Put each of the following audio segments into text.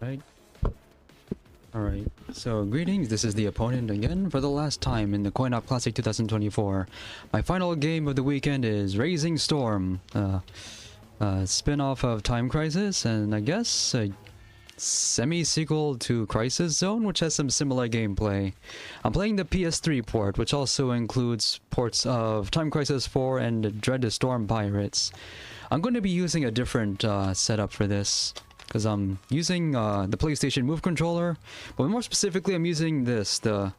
Right. Alright, so greetings, this is the opponent again for the last time in the Coin-Op Classic 2024. My final game of the weekend is Razing Storm, spin-off of Time Crisis, and I guess a semi-sequel to Crisis Zone, which has some similar gameplay. I'm playing the PS3 port, which also includes ports of Time Crisis 4 and Dread the Storm Pirates. I'm going to be using a different setup for this, because I'm using the PlayStation Move controller, but more specifically I'm using this, the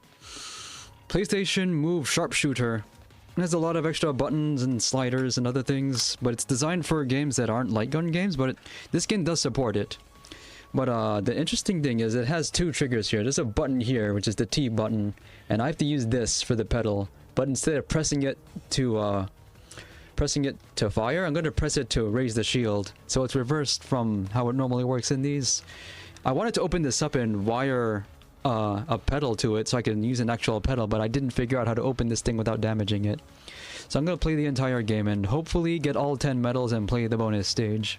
PlayStation Move Sharpshooter. It has a lot of extra buttons and sliders and other things, but it's designed for games that aren't light gun games, but this game does support it. But the interesting thing is it has two triggers here. There's a button here, which is the T button, and I have to use this for the pedal, but instead of pressing it to fire, I'm going to press it to raise the shield. So it's reversed from how it normally works in these. I wanted to open this up and wire a pedal to it so I can use an actual pedal, but I didn't figure out how to open this thing without damaging it. So I'm going to play the entire game and hopefully get all 10 medals and play the bonus stage.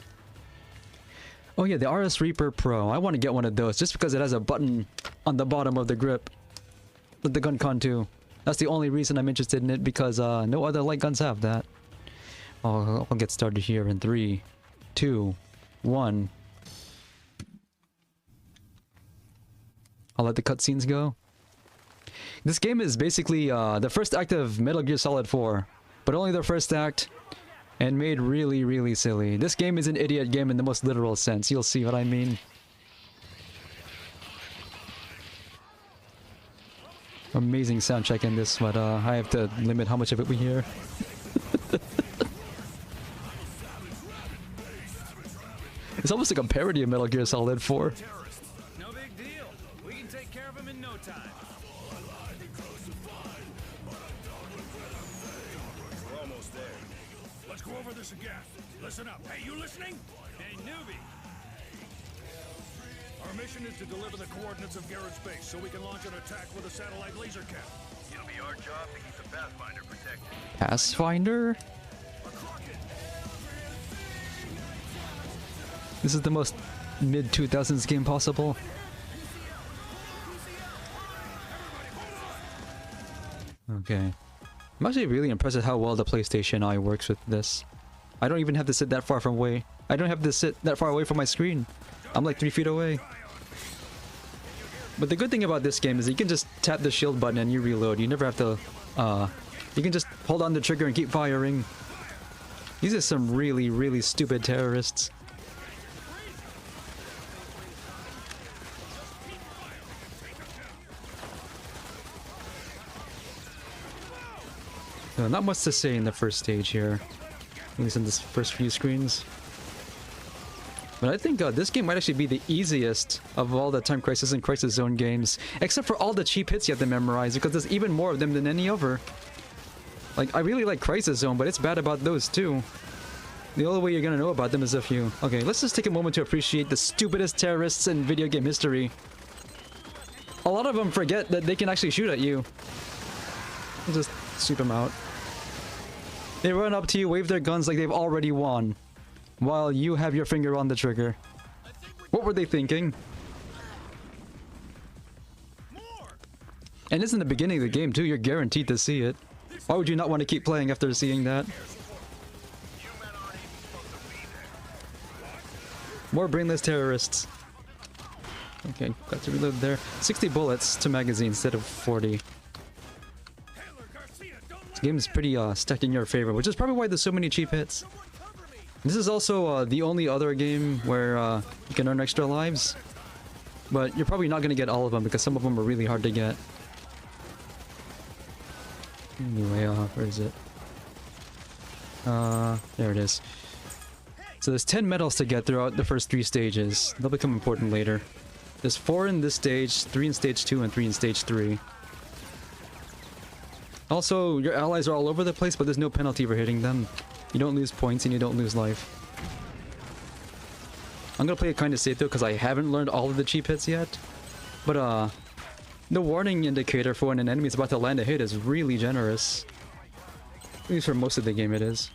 Oh yeah, the RS Reaper Pro. I want to get one of those just because it has a button on the bottom of the grip. With the GunCon 2. That's the only reason I'm interested in it, because no other light guns have that. I'll get started here in 3, 2, 1. I'll let the cutscenes go. This game is basically the first act of Metal Gear Solid 4, but only the first act, and made really, really silly. This game is an idiot game in the most literal sense. You'll see what I mean. Amazing soundtrack in this, but I have to limit how much of it we hear. It's almost like a parody of Metal Gear Solid 4. No big deal. We can take care of him in no time. We're almost there. Let's go over this again. Listen up. Hey, you listening? Hey, newbie. Our mission is to deliver the coordinates of Garrett's base so we can launch an attack with a satellite laser cam. It'll be our job to keep the Pathfinder protected. Pathfinder? This is the most mid-2000s game possible. Okay. I'm actually really impressed at how well the PlayStation Eye works with this. I don't even have to sit that far from away. I don't have to sit that far away from my screen. I'm like 3 feet away. But the good thing about this game is you can just tap the shield button and you reload. You never have to, you can just hold on the trigger and keep firing. These are some really, really stupid terrorists. So not much to say in the first stage here, at least in this first few screens. But I think this game might actually be the easiest of all the Time Crisis and Crisis Zone games, except for all the cheap hits you have to memorize, because there's even more of them than any other. Like, I really like Crisis Zone, but it's bad about those too. The only way you're gonna know about them is if you... Okay, let's just take a moment to appreciate the stupidest terrorists in video game history. A lot of them forget that they can actually shoot at you. I'll just sweep them out. They run up to you, wave their guns like they've already won, while you have your finger on the trigger. What were they thinking? And it's in the beginning of the game too, you're guaranteed to see it. Why would you not want to keep playing after seeing that? More brainless terrorists. Okay, got to reload there. 60 bullets to magazine instead of 40. This game is pretty stacked in your favor, which is probably why there's so many cheap hits. This is also the only other game where you can earn extra lives. But you're probably not going to get all of them because some of them are really hard to get. Anyway, where is it? There it is. So there's 10 medals to get throughout the first 3 stages. They'll become important later. There's 4 in this stage, 3 in stage 2, and 3 in stage 3. Also, your allies are all over the place, but there's no penalty for hitting them. You don't lose points and you don't lose life. I'm gonna play it kind of safe though, because I haven't learned all of the cheap hits yet. But the warning indicator for when an enemy is about to land a hit is really generous. At least for most of the game it is.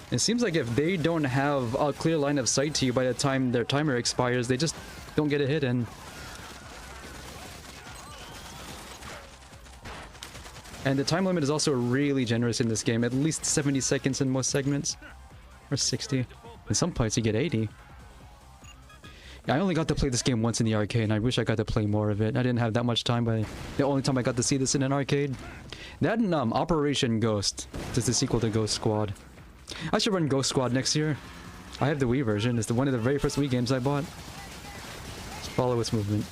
It seems like if they don't have a clear line of sight to you by the time their timer expires, they just don't get a hit in. And the time limit is also really generous in this game, at least 70 seconds in most segments. Or 60. In some parts you get 80. Yeah, I only got to play this game once in the arcade, and I wish I got to play more of it. I didn't have that much time, but the only time I got to see this in an arcade. That and Operation Ghost, just the sequel to Ghost Squad. I should run Ghost Squad next year. I have the Wii version. It's one of the very first Wii games I bought. Just follow its movement.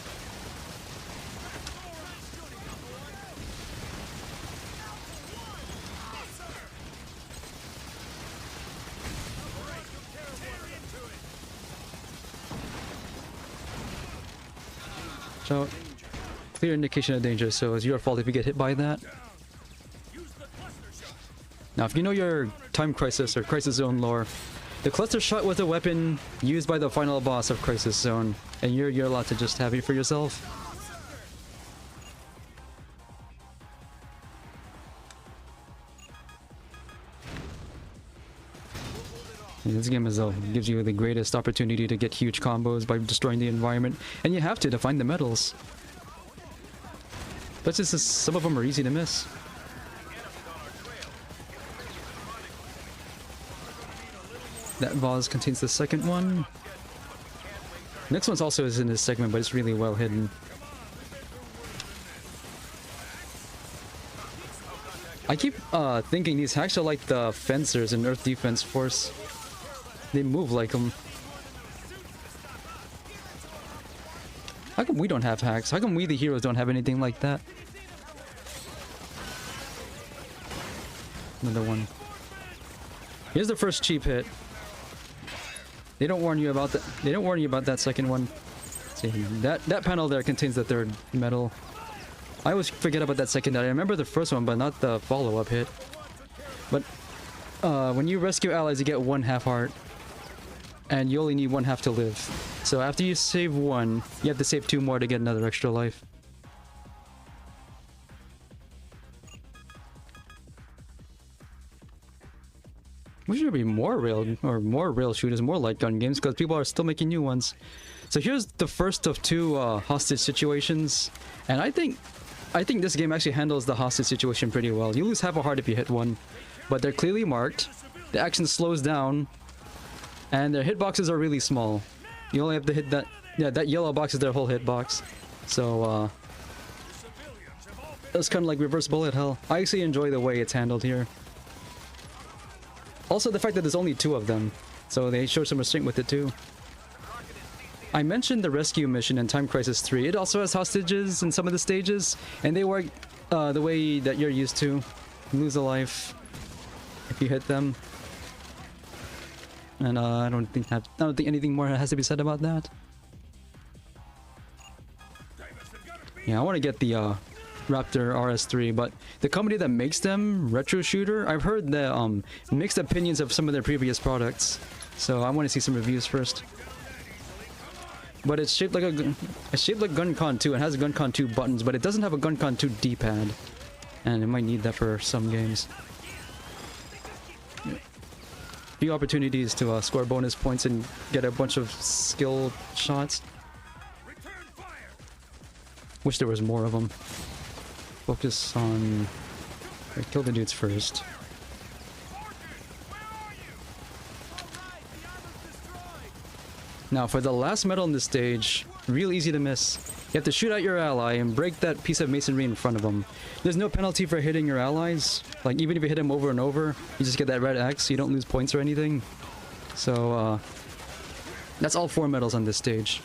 So, clear indication of danger, so it's your fault if you get hit by that. Now, if you know your Time Crisis or Crisis Zone lore, the cluster shot was a weapon used by the final boss of Crisis Zone, and you're allowed to just have it for yourself. And this game gives you the greatest opportunity to get huge combos by destroying the environment, and you have to find the medals. But just some of them are easy to miss. That vase contains the second one. Next one's also is in this segment, but it's really well hidden. I keep thinking these hacks are like the fencers in Earth Defense Force. They move like them. How come we don't have hacks? How come we, the heroes, don't have anything like that? Another one. Here's the first cheap hit. They don't warn you about that. They don't warn you about that second one. See, that panel there contains the third medal. I always forget about that second. I remember the first one, but not the follow-up hit. But when you rescue allies, you get 1 half heart. And you only need 1 half to live. So after you save 1, you have to save 2 more to get another extra life. We should be more rail shooters, more light gun games, because people are still making new ones. So here's the first of 2 hostage situations, and I think this game actually handles the hostage situation pretty well. You lose half a heart if you hit one, but they're clearly marked. The action slows down. And their hitboxes are really small. You only have to hit that... Yeah, that yellow box is their whole hitbox. So, it's kind of like reverse bullet hell. I actually enjoy the way it's handled here. Also, the fact that there's only 2 of them. So they show some restraint with it, too. I mentioned the rescue mission in Time Crisis 3. It also has hostages in some of the stages. And they work the way that you're used to. You lose a life if you hit them. And I don't think anything more has to be said about that. Yeah, I want to get the Raptor RS3, but the company that makes them, Retro Shooter, I've heard the mixed opinions of some of their previous products, so I want to see some reviews first. But it's shaped like GunCon 2. It has GunCon 2 buttons, but it doesn't have a GunCon 2 D-pad, and it might need that for some games. Few opportunities to score bonus points and get a bunch of skill shots. Wish there was more of them. Focus on... kill the dudes first. Now for the last medal in this stage, real easy to miss. You have to shoot at your ally and break that piece of masonry in front of them. There's no penalty for hitting your allies. Like, even if you hit them over and over, you just get that red X, you don't lose points or anything. So, that's all 4 medals on this stage.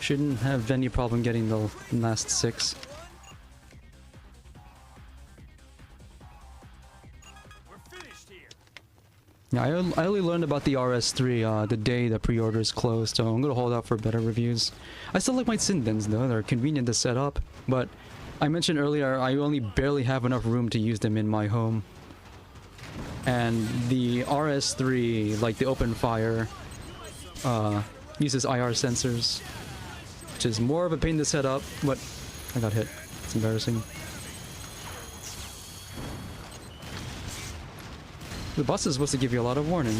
Shouldn't have any problem getting the last 6. Yeah, I only learned about the RS3 the day the pre-orders closed, so I'm gonna hold out for better reviews. I still like my Sindens though, they're convenient to set up, but I mentioned earlier I only barely have enough room to use them in my home. And the RS3, like the open fire, uses IR sensors, which is more of a pain to set up, but I got hit. It's embarrassing. The boss is supposed to give you a lot of warning.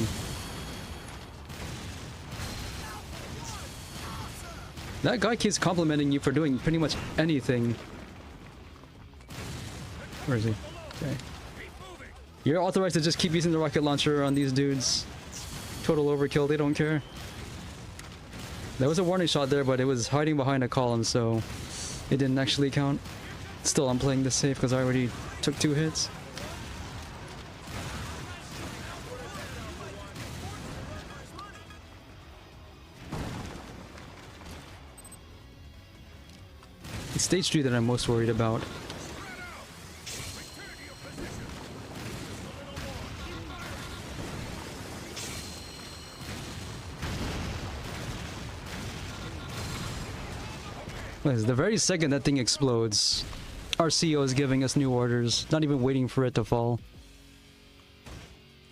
That guy keeps complimenting you for doing pretty much anything. Where is he? Okay. You're authorized to just keep using the rocket launcher on these dudes. Total overkill, they don't care. There was a warning shot there, but it was hiding behind a column, so it didn't actually count. Still, I'm playing this safe because I already took 2 hits. It's stage 3 that I'm most worried about. The very second that thing explodes, our CEO is giving us new orders, not even waiting for it to fall.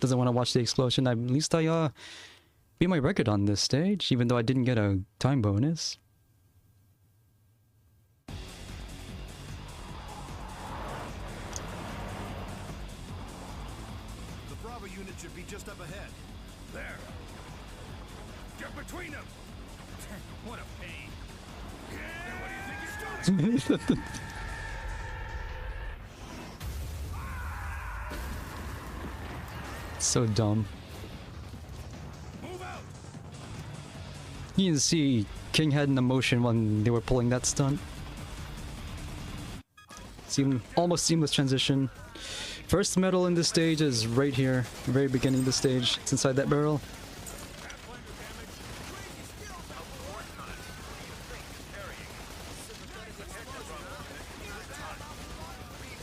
Doesn't want to watch the explosion. At least I beat my record on this stage, even though I didn't get a time bonus. The Bravo unit should be just up ahead. There. Get between them. What a pain. What do you think he's doing? So dumb. Move out. You can see King had an emotion when they were pulling that stunt. Almost seamless transition. First medal in this stage is right here, very beginning of the stage. It's inside that barrel.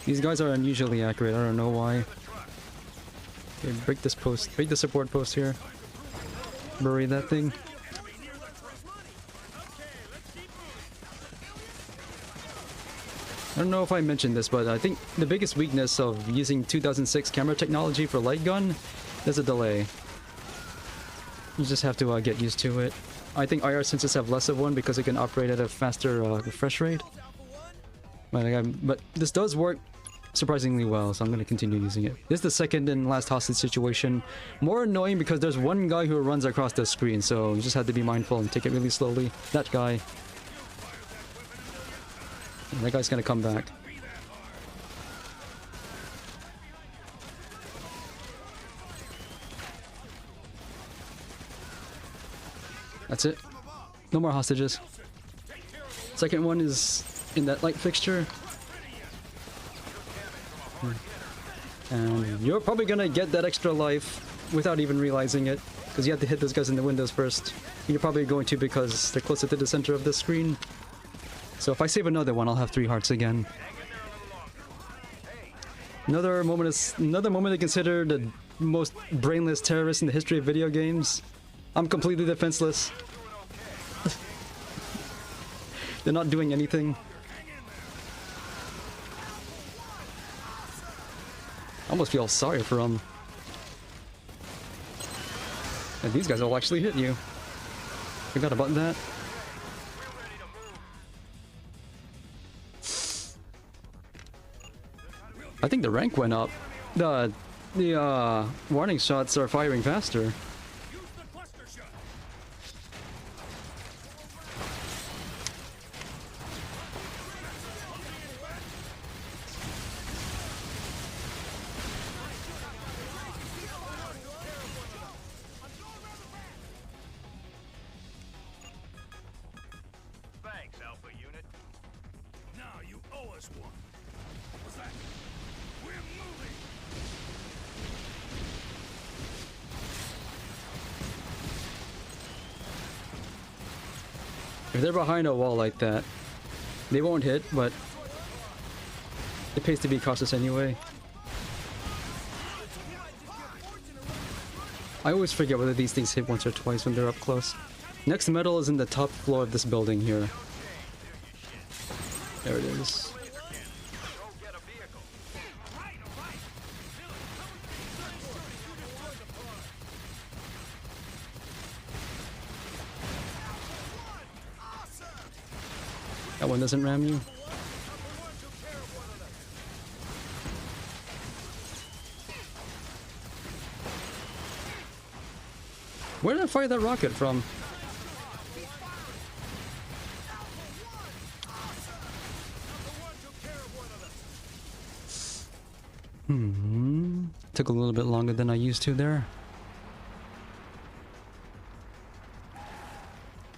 These guys are unusually accurate, I don't know why. Okay, break this post, break the support post here. Bury that thing. I don't know if I mentioned this, but I think the biggest weakness of using 2006 camera technology for light gun is a delay. You just have to get used to it. I think IR sensors have less of one because it can operate at a faster refresh rate. But this does work surprisingly well, so I'm going to continue using it. This is the second and last hostage situation. More annoying because there's one guy who runs across the screen, so you just have to be mindful and take it really slowly. That guy. And that guy's going to come back. That's it. No more hostages. Second one is in that light fixture. And you're probably gonna get that extra life without even realizing it, because you have to hit those guys in the windows first. You're probably going to because they're closer to the center of the screen. So if I save another one, I'll have 3 hearts again. Another moment to consider the most brainless terrorist in the history of video games. I'm completely defenseless. They're not doing anything. I almost feel sorry for them. And these guys will actually hit you. Forgot about that. I think the rank went up. The warning shots are firing faster. If they're behind a wall like that, they won't hit, but it pays to be cautious anyway. I always forget whether these things hit once or twice when they're up close. Next medal is in the top floor of this building here. There it is. That one doesn't ram you. fire that rocket from? Took a little bit longer than I used to there.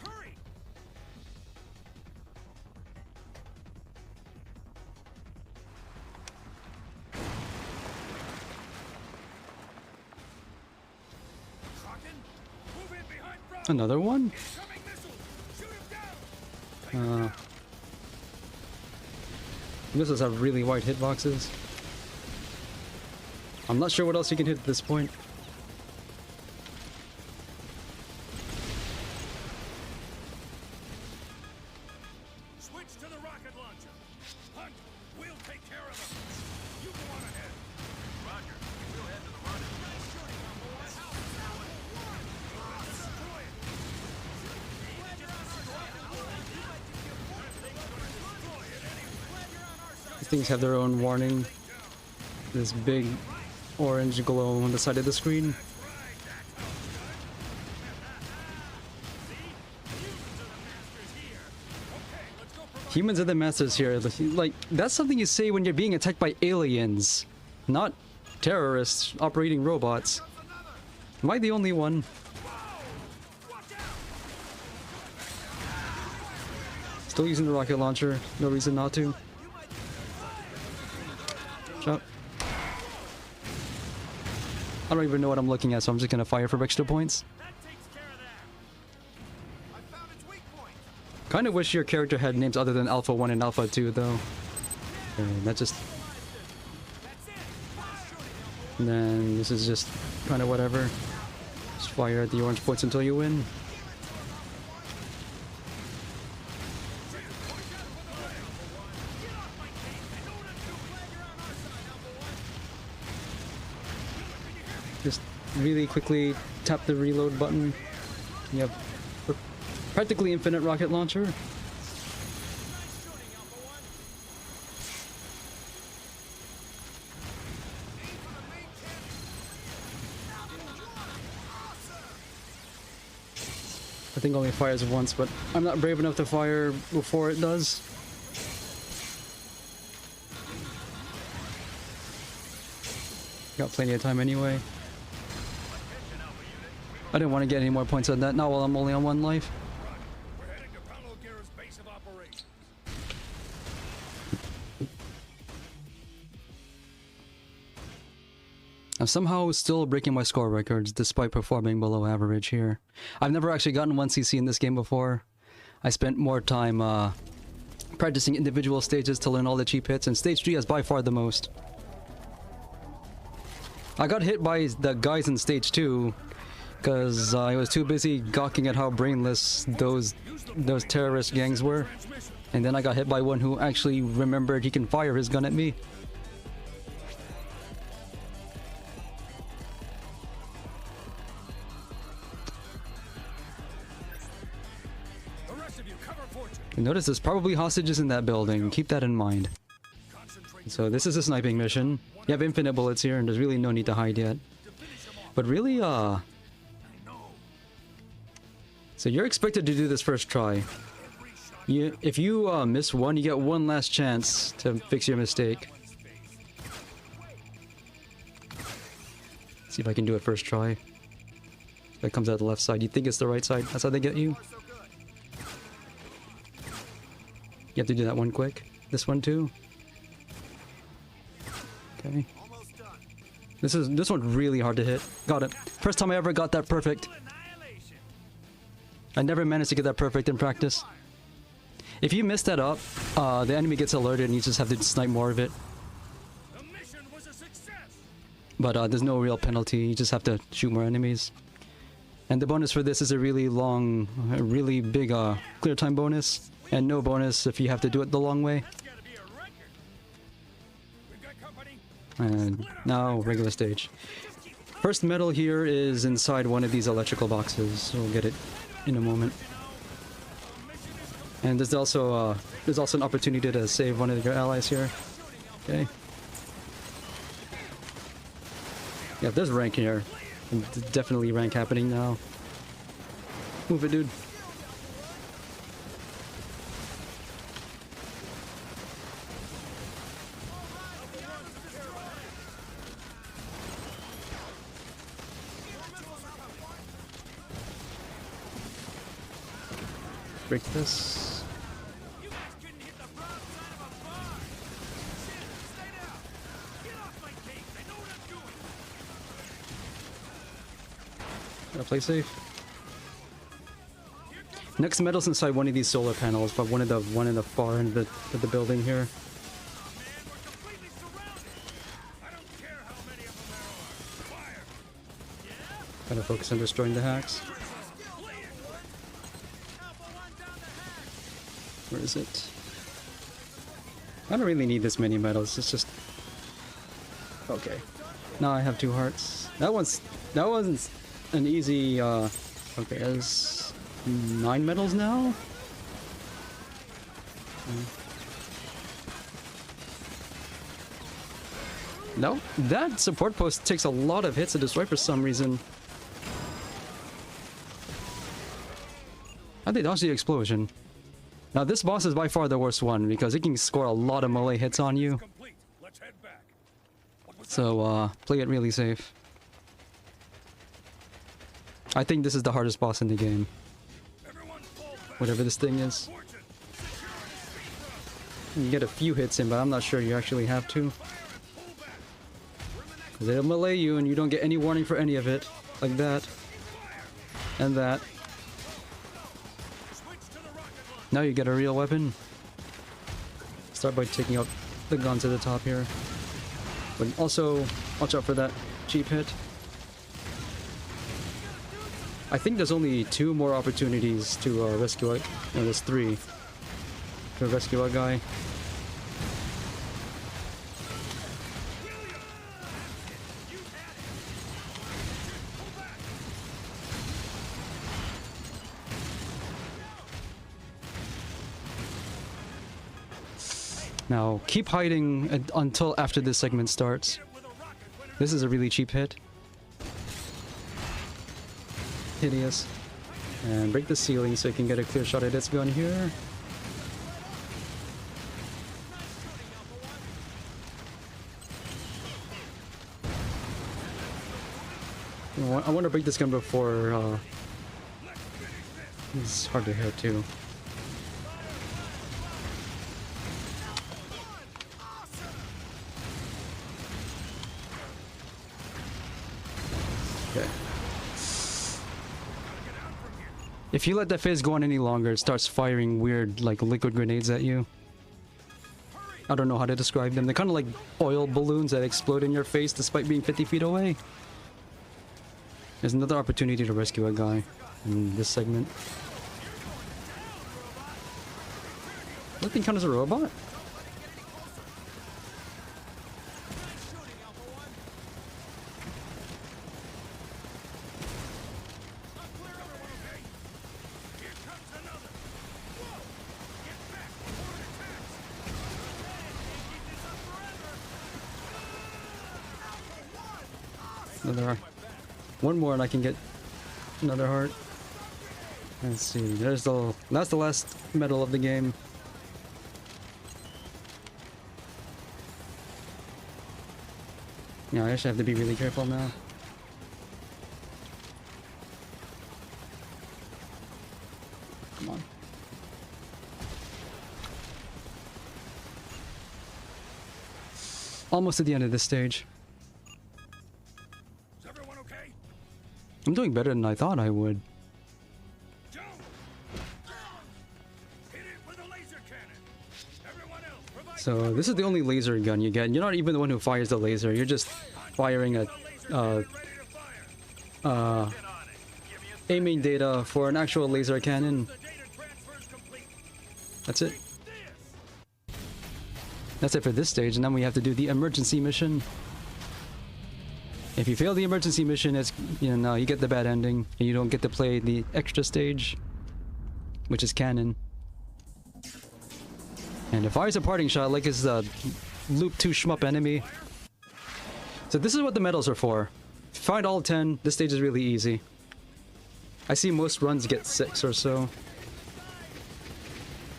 Hurry! Kraken, move in behind Bravo. Another one? Incoming missile. Shoot him down. Missiles have really wide hitboxes. I'm not sure what else you can hit at this point. Switch to the rocket launcher. Hunt, we'll take care of them. You go on ahead. Roger. We'll head to the rocket. Nice shooting, number one. Destroy it. Glad you're on our side. Destroy it anyway. Glad you're on our side. These things have their own warning. This big orange glow on the side of the screen. Humans are the masters here. Like, that's something you say when you're being attacked by aliens, not terrorists operating robots. Am I the only one? Still using the rocket launcher. No reason not to. Shot. I don't even know what I'm looking at, so I'm just gonna fire for extra points. That takes care of that. I found its weak point. Kind of wish your character had names other than Alpha 1 and Alpha 2, though. That just... And then this is just kind of whatever. Just fire at the orange points until you win. Just really quickly tap the reload button. You have practically infinite rocket launcher. I think only fires once, but I'm not brave enough to fire before it does. Got plenty of time anyway. I didn't want to get any more points on that, not while I'm only on one life. We're heading to Paulo Guerra's base of operations. I'm somehow still breaking my score records despite performing below average here. I've never actually gotten 1cc in this game before. I spent more time practicing individual stages to learn all the cheap hits, and stage 3 has by far the most. I got hit by the guys in stage 2 because I was too busy gawking at how brainless those terrorist gangs were. And then I got hit by one who actually remembered he can fire his gun at me. The rest of you cover fortune. You notice there's probably hostages in that building. Keep that in mind. Concentrate So this is a sniping mission. You have infinite bullets here, and there's really no need to hide yet. to finish them off. But really, I know. so you're expected to do this first try. If you miss one, you get one last chance to fix your mistake. See if I can do it first try. That comes out the left side. You think it's the right side? That's how they get you. You have to do that one quick. This one too. Okay. Almost done. This one's really hard to hit. Got it. First time I ever got that perfect. Annihilation. I never managed to get that perfect in practice. If you mess that up, the enemy gets alerted and you just have to snipe more of it. The mission was a success. But there's no real penalty. You just have to shoot more enemies. And the bonus for this is a really long, a really big clear time bonus. And no bonus if you have to do it the long way. That's gotta be a record. We've got company. And now regular stage. First medal here is inside one of these electrical boxes. So we'll get it in a moment. And there's also an opportunity to save one of your allies here. Okay. Yeah, there's rank here. Definitely rank happening now. Move it, dude. Break this. You guys couldn't hit the broad side of a bar. Shit, stay down. Get off my cake. I know what I'm doing. Gotta play safe. Next metal's inside one of these solar panels, but one in the far end of the building here. Man, we're completely surrounded. I don't care how many of them there are. Fire. Yeah? Gotta focus on destroying the hacks. Where is it? I don't really need this many medals. It's just okay. Now I have 2 hearts. That wasn't an easy. Okay, there's 9 medals now. No, that support post takes a lot of hits to destroy for some reason. I think dodge the explosion. Now this boss is by far the worst one because it can score a lot of melee hits on you. Let's head back. So play it really safe. I think this is the hardest boss in the game. Whatever this thing is. You get a few hits in, but I'm not sure you actually have to. Because it'll melee you and you don't get any warning for any of it. Like that. And that. Now you get a real weapon. Start by taking out the guns at the top here. But also, watch out for that cheap hit. I think there's only 2 more opportunities to rescue it. No, there's 3. To rescue a guy. Now, keep hiding until after this segment starts. This is a really cheap hit. Hideous. And break the ceiling so you can get a clear shot at its gun here. I want to break this gun before... it's hard to hit too. Okay. If you let that phase go on any longer, it starts firing weird, like, liquid grenades at you. I don't know how to describe them. They're kind of like oil balloons that explode in your face despite being 50 feet away. There's another opportunity to rescue a guy in this segment. That thing count as a robot? Another one more and I can get another heart. Let's see. That's the last medal of the game. Yeah, I actually have to be really careful now. Come on. Almost at the end of this stage. I'm doing better than I thought I would. Hit it with a laser cannon. Everyone else, provide So this is the only laser gun you get. You're not even the one who fires the laser. You're just firing a aiming data for an actual laser cannon. That's it. That's it for this stage, and then we have to do the emergency mission. If you fail the emergency mission, it's, you know, you get the bad ending, and you don't get to play the extra stage, which is canon. And it fires a parting shot like it's a loop 2 shmup enemy. So this is what the medals are for. If you find all 10, this stage is really easy. I see most runs get 6 or so.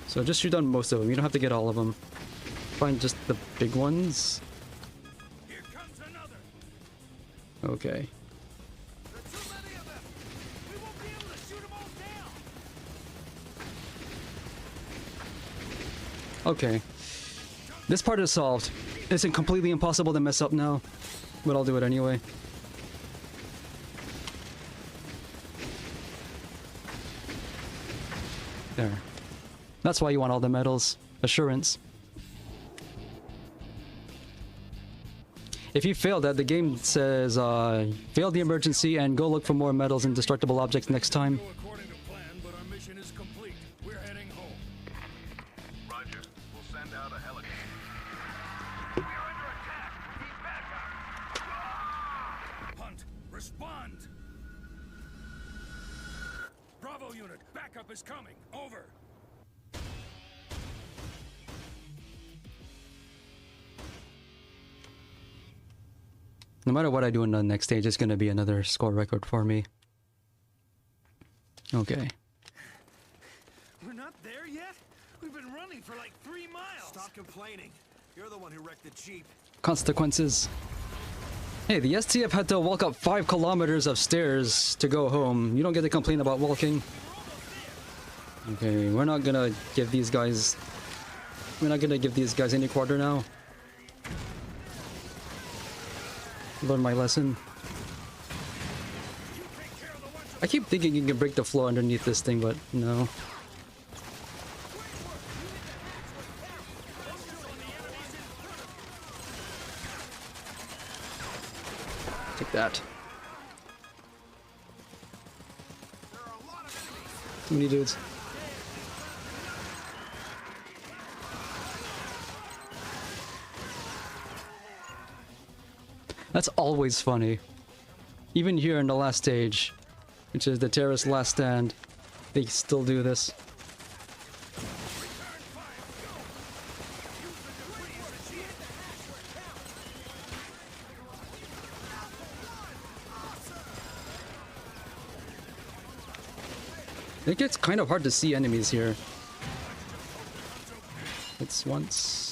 So just shoot on most of them. You don't have to get all of them. Find just the big ones. Here comes another. Okay. There are too many of them. We won't be able to shoot them all down. Okay. This part is solved. It's completely impossible to mess up now, but I'll do it anyway. There. That's why you want all the medals. Assurance. If you fail that, the game says, fail the emergency and go look for more medals and destructible objects next time. Go according to plan, but our mission is complete. We're heading home. Roger. We'll send out a helicopter. We are under attack. Need backup. Hunt, respond. Bravo unit, backup is coming. Over. No matter what I do in the next stage, it's going to be another score record for me. Okay. We're not there yet? We've been running for like 3 miles. Stop complaining. You're the one who wrecked the Jeep. Consequences. Hey, the STF had to walk up 5 kilometers of stairs to go home. You don't get to complain about walking. Okay, we're not gonna give these guys... We're not gonna give these guys any quarter now. Learn my lesson. I keep thinking you can break the floor underneath this thing, but no. Take that. Too many dudes. That's always funny. Even here in the last stage, which is the terrorist last stand, they still do this. It gets kind of hard to see enemies here. It's once.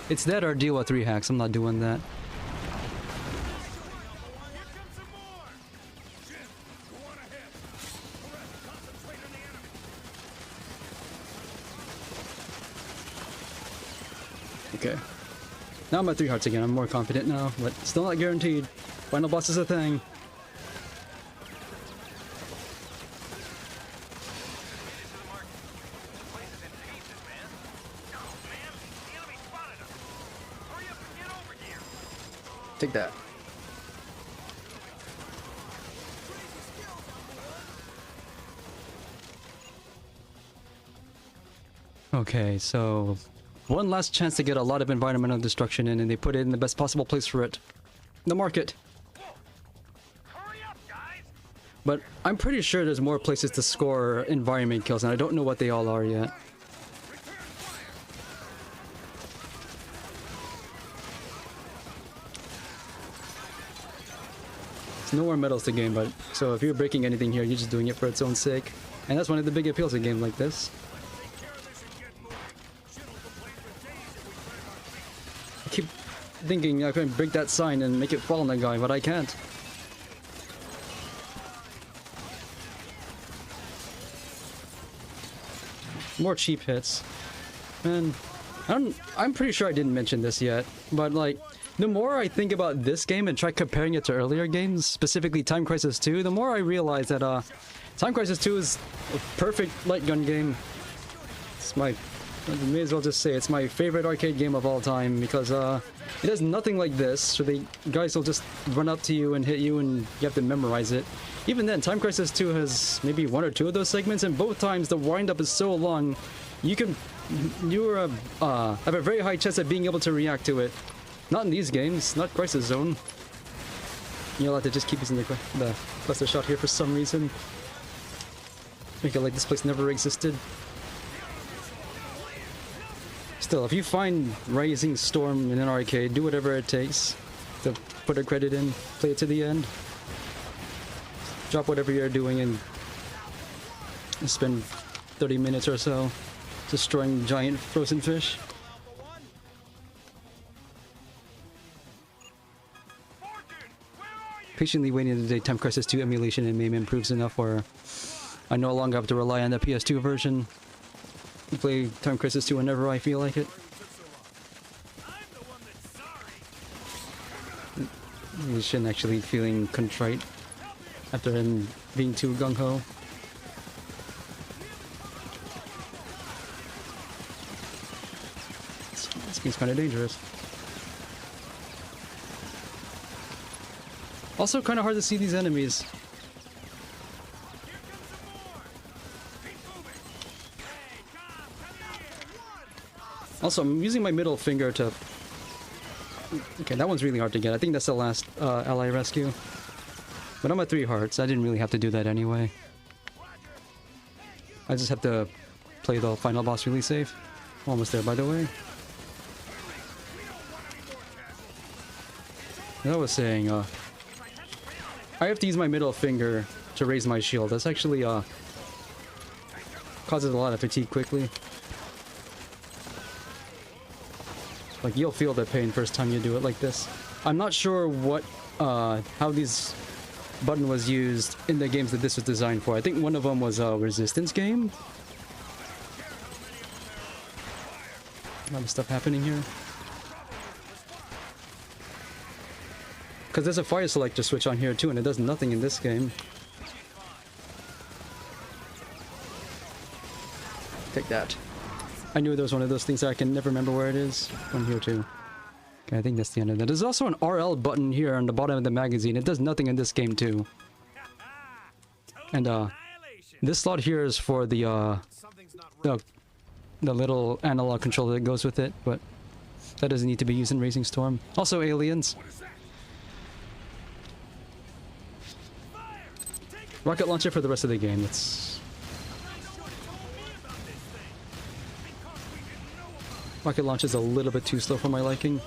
It's that or deal with 3 hacks. I'm not doing that. Here comes some more. Jim, go on ahead. Correct. Concentrate on the enemy. Okay. Now I'm at 3 hearts again. I'm more confident now, but still not guaranteed. Final boss is a thing. Take that. Okay, so one last chance to get a lot of environmental destruction in, and they put it in the best possible place for it. The market. Hurry up, guys. But I'm pretty sure there's more places to score environment kills, and I don't know what they all are yet. There's no more medals to gain, but so if you're breaking anything here, you're just doing it for its own sake. And that's one of the big appeals of a game like this. I keep thinking I can break that sign and make it fall on the guy, but I can't. More cheap hits. And I'm pretty sure I didn't mention this yet, but like, the more I think about this game and try comparing it to earlier games, specifically Time Crisis 2, the more I realize that Time Crisis 2 is a perfect light gun game. It's my, I may as well just say it's my favorite arcade game of all time, because it has nothing like this, so the guys will just run up to you and hit you and you have to memorize it. Even then, Time Crisis 2 has maybe 1 or 2 of those segments, and both times the wind-up is so long, you have a very high chance of being able to react to it. Not in these games, not Crisis Zone. You'll have to just keep using the cluster shot here for some reason. Make it like this place never existed. Still, if you find Razing Storm in an arcade, do whatever it takes. to put a credit in, play it to the end. Drop whatever you're doing and spend 30 minutes or so destroying giant frozen fish. Patiently waiting the day Time Crisis 2 emulation and MAME improves enough where I no longer have to rely on the PS2 version. Play Time Crisis 2 whenever I feel like it. Shin actually feeling contrite after him being too gung-ho. This game's kind of dangerous. Also kind of hard to see these enemies. Also, I'm using my middle finger to... Okay, that one's really hard to get. I think that's the last ally rescue. But I'm at 3 hearts. I didn't really have to do that anyway. I just have to play the final boss really safe. Almost there, by the way. As I was saying, I have to use my middle finger to raise my shield. That's actually causes a lot of fatigue quickly. Like, you'll feel the pain first time you do it like this. I'm not sure what how this button was used in the games that this was designed for. I think one of them was a resistance game. A lot of stuff happening here. Because there's a fire selector switch on here too, and it does nothing in this game. Take that. I knew there was one of those things that I can never remember where it is. One here too. Okay, I think that's the end of that. There's also an RL button here on the bottom of the magazine. It does nothing in this game too. And this slot here is for the little analog controller that goes with it, but that doesn't need to be used in Razing Storm. Also aliens. Rocket launcher for the rest of the game. It's rocket launch is a little bit too slow for my liking.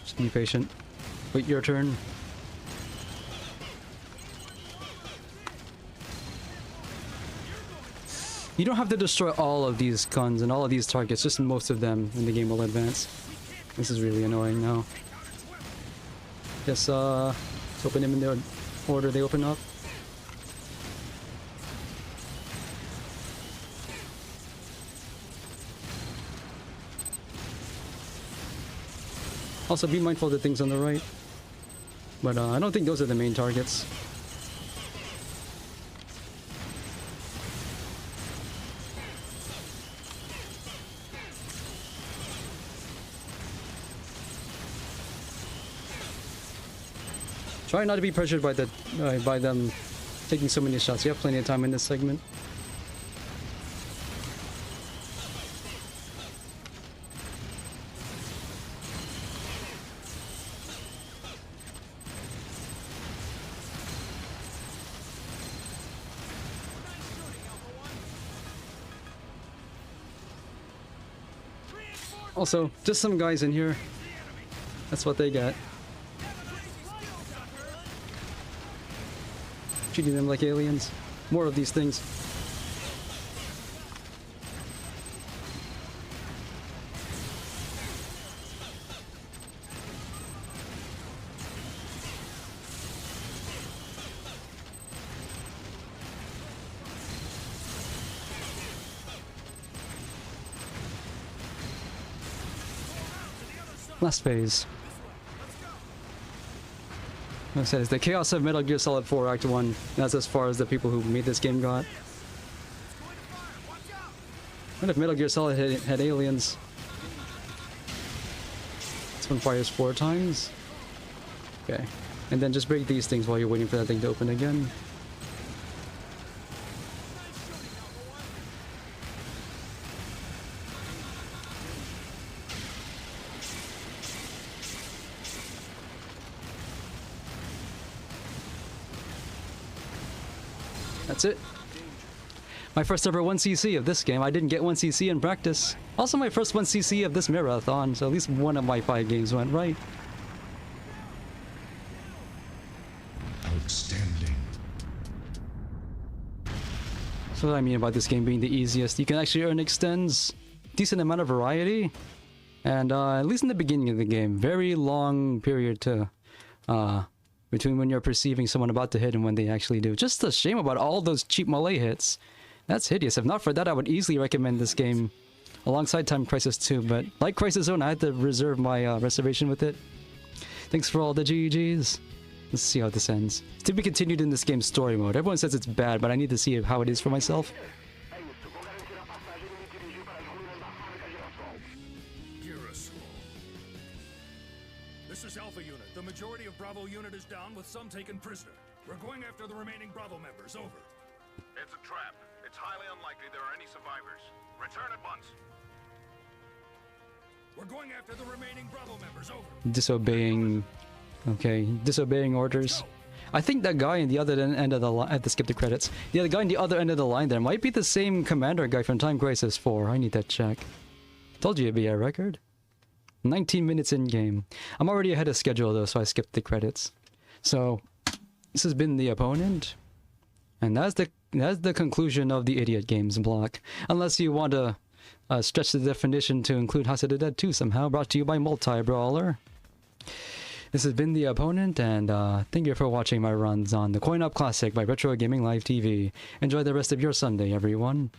Just be patient. Wait your turn. You don't have to destroy all of these guns and all of these targets, just most of them, and the game will advance. This is really annoying now. Guess, let's open them in the order they open up. Also, be mindful of the things on the right. But I don't think those are the main targets. Try not to be pressured by by them taking so many shots. You have plenty of time in this segment. Also, just some guys in here. That's what they got. Treating them like aliens. More of these things. Last phase. Like I said, it's the chaos of Metal Gear Solid 4 Act 1. That's as far as the people who made this game got. What if Metal Gear Solid had aliens? This one fires 4 times. Okay. And then just break these things while you're waiting for that thing to open again. That's it. My first ever 1cc of this game. I didn't get 1cc in practice. Also my first 1cc of this marathon, so at least one of my 5 games went right. Outstanding. So what I mean about this game being the easiest, you can actually earn extends, decent amount of variety, and at least in the beginning of the game, very long period to between when you're perceiving someone about to hit and when they actually do. Just a shame about all those cheap melee hits. That's hideous. If not for that, I would easily recommend this game alongside Time Crisis 2, but like Crisis Zone, I had to reserve my reservation with it. Thanks for all the GGs. Let's see how this ends. To be continued in this game's story mode. Everyone says it's bad, but I need to see how it is for myself. This is Alpha Unit. The majority of Bravo Unit is down with some taken prisoner. We're going after the remaining Bravo members. Over. It's a trap. It's highly unlikely there are any survivors. Return at once. We're going after the remaining Bravo members. Over. Disobeying... Okay, disobeying orders. I think that guy in the other end of the line... I have to skip the credits. The other guy in the other end of the line there might be the same commander guy from Time Crisis 4. I need to check. Told you it'd be a record. 19 minutes in game. I'm already ahead of schedule though, so I skipped the credits. So, this has been The Opponent. And that's the conclusion of the Idiot Games block. Unless you want to stretch the definition to include House of the Dead 2 somehow. Brought to you by Multi-Brawler. This has been The Opponent, and thank you for watching my runs on the Coin Op Classic by RetroGamingLiveTV. Enjoy the rest of your Sunday, everyone.